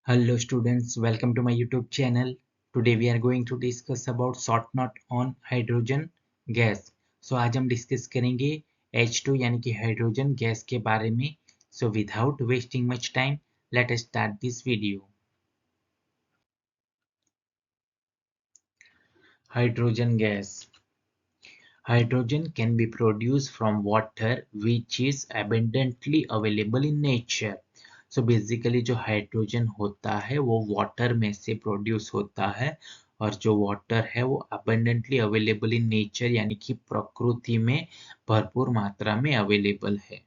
Hello students, welcome to my YouTube channel. Today we are going to discuss about short note on hydrogen gas. So आज हम discuss करेंगे H2 यानी कि hydrogen gas के बारे में. So without wasting much time, let us start this video. Hydrogen gas. Hydrogen can be produced from water which is abundantly available in nature. So basically जो hydrogen होता है वो वाटर में से प्रोड्यूस होता है और जो वाटर है वो abundantly available in nature यानी कि प्रकृति में भरपूर मात्रा में अवेलेबल है.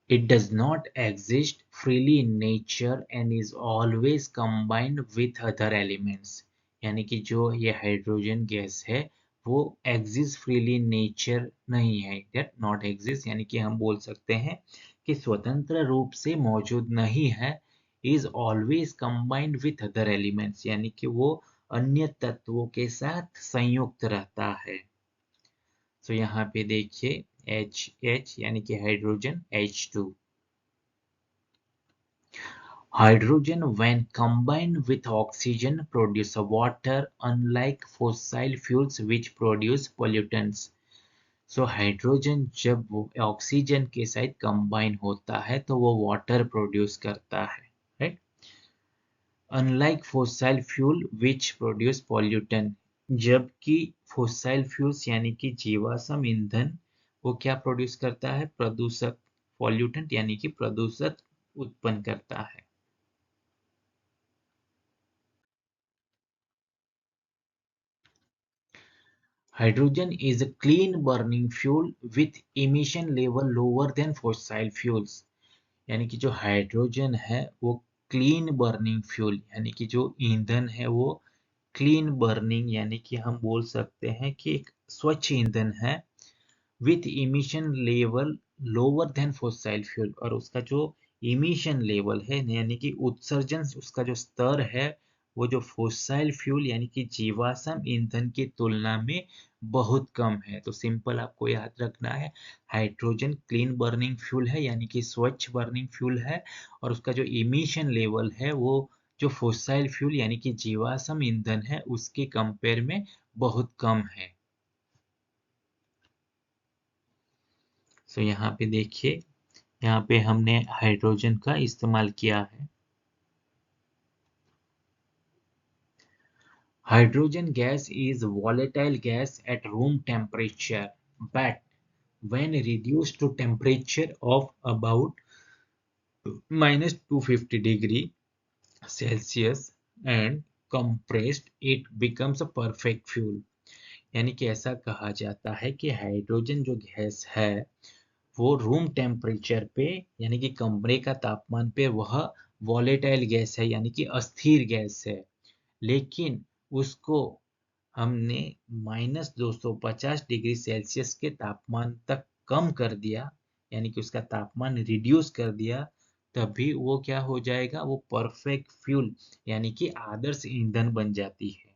It does not exist freely in nature and is always combined with other elements. यानी कि जो ये हाइड्रोजन गैस है वो एग्जिस्ट फ्रीली इन नेचर नहीं है. दैट नॉट एग्जिस्ट यानी कि हम बोल सकते हैं कि स्वतंत्र रूप से मौजूद नहीं है. Is always combined with other elements यानी कि वो अन्य तत्वों के साथ संयुक्त रहता है. तो यहाँ पे देखिए H यानी कि hydrogen H2. Hydrogen when combined with oxygen produce water unlike fossil fuels which produce pollutants. So hydrogen जब वो ऑक्सीजन के साथ कंबाइन होता है तो वो वाटर प्रोड्यूस करता है, right. Unlike fossil fuel which produce pollutant, जबकि फोसाइल फ्यूल्स यानी कि जीवाश्म ईंधन वो क्या प्रोड्यूस करता है, प्रदूषक, पॉल्यूटेंट यानी कि प्रदूषक उत्पन्न करता है. Hydrogen is a clean burning fuel with emission level lower than fossil fuels. यानी कि जो हाइड्रोजन है वो क्लीन बर्निंग फ्यूल यानी कि जो ईंधन है वो क्लीन बर्निंग यानी कि हम बोल सकते हैं कि एक स्वच्छ ईंधन है with emission level lower than fossil fuel. और उसका जो इमिशन लेवल है यानी कि उत्सर्जन उसका जो स्तर है वो जो फॉसिल फ्यूल यानी कि जीवाश्म ईंधन की तुलना में बहुत कम है. तो सिंपल आपको याद रखना है, हाइड्रोजन क्लीन बर्निंग फ्यूल है यानी कि स्वच्छ बर्निंग फ्यूल है और उसका जो इमिशन लेवल है वो जो फॉसिल फ्यूल यानी कि जीवाश्म ईंधन है उसके कंपेयर में बहुत कम है. तो यहाँ पे देखिए, यहाँ पे हमने हाइड्रोजन का इस्तेमाल किया है. Hydrogen gas is volatile gas at room temperature, but when reduced to temperature of about -250 degree Celsius and compressed, it becomes a perfect fuel. यानी कि ऐसा कहा जाता है कि हाइड्रोजन जो गैस है वो रूम टेम्परेचर पे यानी कि कमरे का तापमान पे वह वॉलेटाइल गैस है यानी कि अस्थिर गैस है, लेकिन उसको हमने -250 डिग्री सेल्सियस के तापमान तक कम कर दिया यानी कि उसका तापमान रिड्यूस कर दिया, तभी वो क्या हो जाएगा, वो परफेक्ट फ्यूल यानी कि आदर्श ईंधन बन जाती है.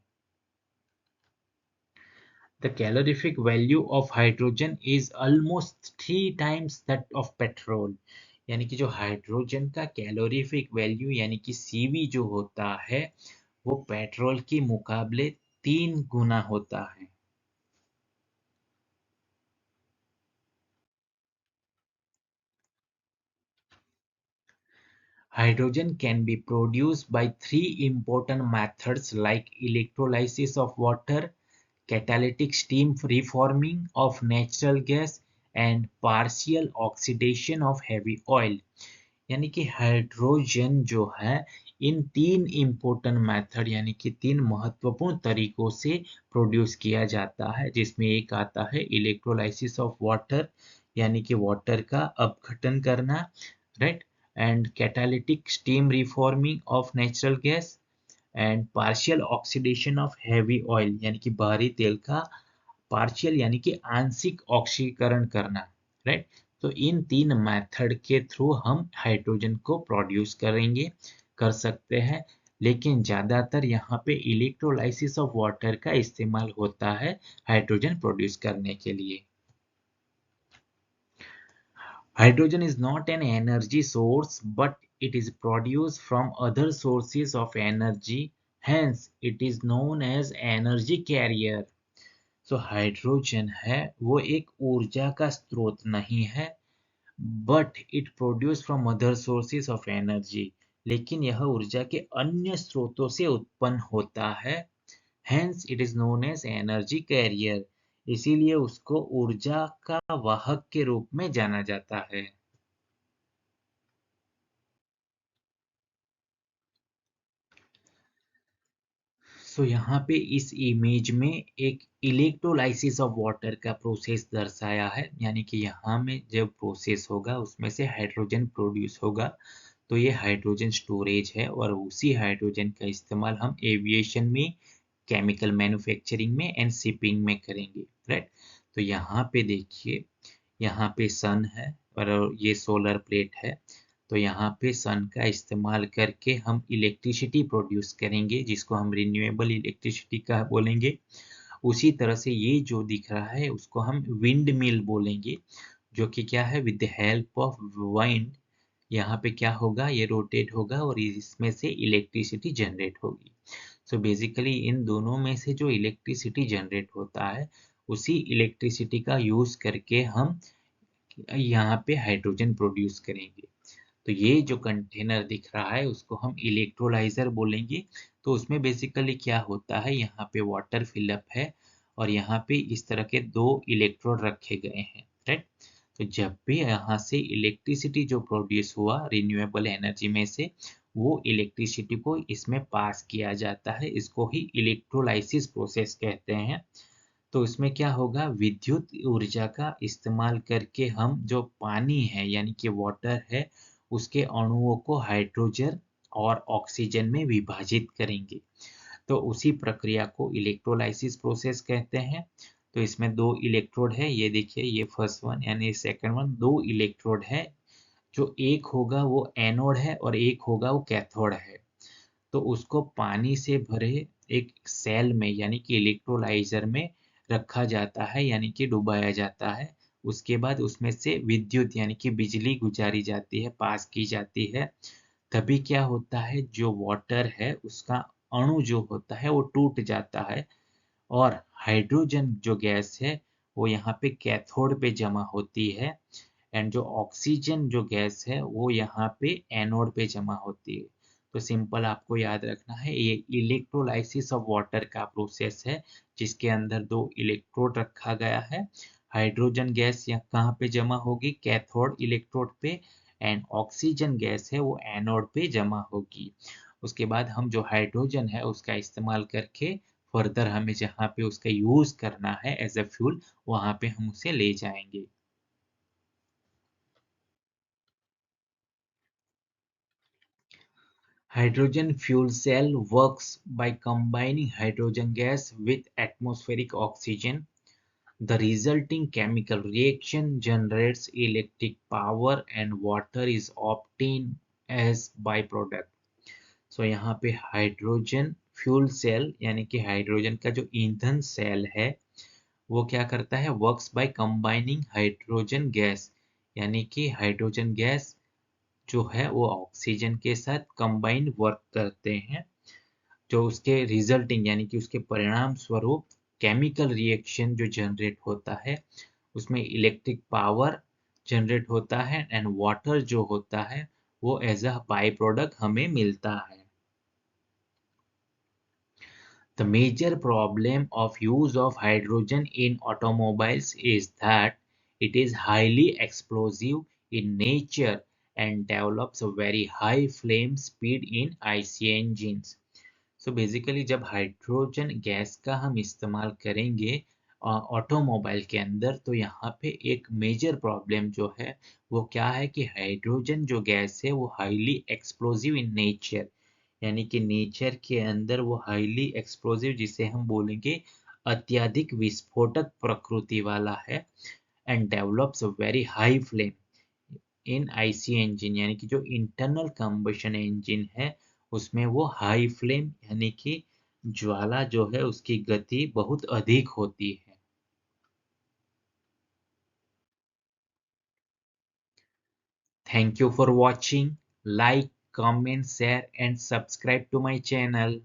The calorific value of hydrogen is almost 3 times that of petrol. यानी कि जो हाइड्रोजन का कैलोरीफिक वैल्यू यानी कि सीवी जो होता है वो पेट्रोल के मुकाबले 3 गुना होता है. Hydrogen can be produced by 3 important methods like electrolysis of water, catalytic steam reforming of natural gas and partial oxidation of heavy oil. यानी कि हाइड्रोजन जो है इन 3 इम्पोर्टेंट मेथड यानी कि 3 महत्वपूर्ण तरीकों से प्रोड्यूस किया जाता है, जिसमें एक आता है इलेक्ट्रोलाइसिस ऑफ वाटर यानी कि वाटर का अपघटन करना, right, and catalytic steam reforming of natural gas and partial oxidation of heavy oil यानी कि भारी तेल का पार्शियल यानी कि आंशिक ऑक्सीकरण करना, राइट. तो इन 3 मेथड के थ्रू हम हाइड्रोजन को प्रोड्यूस कर सकते हैं, लेकिन ज़्यादातर यहाँ पे इलेक्ट्रोलाइसिस ऑफ वाटर का इस्तेमाल होता है हाइड्रोजन प्रोड्यूस करने के लिए. Hydrogen is not an energy source, but it is produced from other sources of energy. Hence, it is known as energy carrier. So hydrogen है वो एक ऊर्जा का स्रोत नहीं है, but it produce from other sources of energy, लेकिन यह ऊर्जा के अन्य स्रोतों से उत्पन्न होता है। Hence it is known as energy carrier, इसीलिए उसको ऊर्जा का वाहक के रूप में जाना जाता है। सो यहाँ पे इस इमेज में एक इलेक्ट्रोलाइसिस ऑफ वाटर का प्रोसेस दर्शाया है, यानी कि यहाँ में जब प्रोसेस होगा उसमें से हाइड्रोजन प्रोड्यूस होगा, तो ये हाइड्रोजन स्टोरेज है और उसी हाइड्रोजन का इस्तेमाल हम एविएशन में, केमिकल मैन्युफैक्चरिंग में एंड शिपिंग में करेंगे, राइट। तो यहाँ पे देखिए, यहाँ पे सन है और ये सोलर प्लेट है। तो यहाँ पे सन का इस्तेमाल करके हम इलेक्ट्रिसिटी प्रोड्यूस करेंगे, जिसको हम रिन्यूएबल इलेक्ट्रिसिटी का बोलेंगे। उसी तरह से ये जो दिख रहा है उसको हम विंड मिल बोलेंगे, जो कि क्या है, with the help of wind यहाँ पे क्या होगा, ये रोटेट होगा और इसमें से इलेक्ट्रिसिटी जनरेट होगी। सो बेसिकली इन दोनों में से जो इलेक्ट्रिसिटी जनरेट होता है, उसी इलेक्ट्रिसिटी का यूज करके हम यहाँ पे हाइड्रोजन प्रोड्यूस करेंगे। तो ये जो कंटेनर दिख रहा है उसको हम इलेक्ट्रोलाइजर बोलेंगे। तो उसमें बेसिकली क्या होता है, यहाँ पे वाटर फिलअप है और यहाँ पे इस तरह के दो इलेक्ट्रोड रखे गए हैं, राइट। तो जब भी यहाँ से इलेक्ट्रिसिटी जो प्रोड्यूस हुआ रिन्यूएबल एनर्जी में से, वो इलेक्ट्रिसिटी को इसमें पास किया जाता है, इसको ही इलेक्ट्रोलाइसिस प्रोसेस कहते हैं। तो इसमें क्या होगा, विद्युत ऊर्जा का इस्तेमाल करके हम जो पानी है यानी कि वाटर है, उसके अणुओं को हाइड्रोजन और ऑक्सीजन में विभाजित करेंगे। तो उसी प्रक्रिया को इलेक्ट्रोलाइसिस प्रोसेस कहते हैं। तो इसमें दो इलेक्ट्रोड है, ये देखिए, ये फर्स्ट वन यानी सेकंड वन, दो इलेक्ट्रोड है। जो एक होगा वो एनोड है और एक होगा वो कैथोड है। तो उसको पानी से भरे एक सेल में यानी कि इलेक्ट्रोलाइजर में रखा जाता है, यानी कि डुबाया जाता है। उसके बाद उसमें से विद्युत यानी कि बिजली गुजारी जाती है, पास की जाती है। तभी क्या होता है, जो वाटर है उसका अणु जो होता है वो टूट जाता है और हाइड्रोजन जो गैस है वो यहाँ पे कैथोड पे जमा होती है एंड जो ऑक्सीजन जो गैस है वो यहाँ पे एनोड पे जमा होती है। तो सिंपल आपको याद रखना है, ये इलेक्ट्रोलाइसिस ऑफ वाटर का प्रोसेस है, जिसके अंदर दो इलेक्ट्रोड रखा गया है। हाइड्रोजन गैस यहाँ कहाँ पे जमा होगी, कैथोड इलेक्ट्रोड पे, एंड ऑक्सीजन गैस है वो एनोड पे जमा होगी। उसके बाद हम जो हाइड्रोजन है उसका इस्तेमाल करके फर्दर हमें जहाँ पे उसका यूज करना है एज अ फ्यूल, वहां पे हम उसे ले जाएंगे। Hydrogen fuel cell works by combining hydrogen gas with atmospheric oxygen. The resulting chemical reaction generates electric power and water is obtained as byproduct. So यहाँ पे हाइड्रोजन फ्यूल सेल यानी कि हाइड्रोजन का जो ईंधन सेल है वो क्या करता है, works by combining hydrogen gas, यानी कि हाइड्रोजन गैस जो है वो ऑक्सीजन के साथ कंबाइन वर्क करते हैं, जो उसके रिजल्टिंग यानी कि उसके परिणाम स्वरूप केमिकल रिएक्शन जो जनरेट होता है, उसमें इलेक्ट्रिक पावर जनरेट होता है एंड वाटर जो होता है वो एज अ बाई प्रोडक्ट हमें मिलता है। The major problem of use of hydrogen in automobiles is that it is highly explosive in nature and develops a very high flame speed in IC engines. So basically जब hydrogen gas का हम इस्तेमाल करेंगे automobile के अंदर, तो यहाँ पे एक मेजर प्रॉब्लम जो है वो क्या है कि हाइड्रोजन जो गैस है वो हाईली एक्सप्लोजिव इन नेचर, यानी कि नेचर के अंदर वो हाईली एक्सप्लोजिव, जिसे हम बोलेंगे अत्यधिक विस्फोटक प्रकृति वाला है, and develops a very high flame in IC engine, यानी कि जो इंटरनल कंबशन इंजन है उसमें वो हाई फ्लेम यानी कि ज्वाला जो है उसकी गति बहुत अधिक होती है। Thank you for watching. Like, comment, share and subscribe to my channel.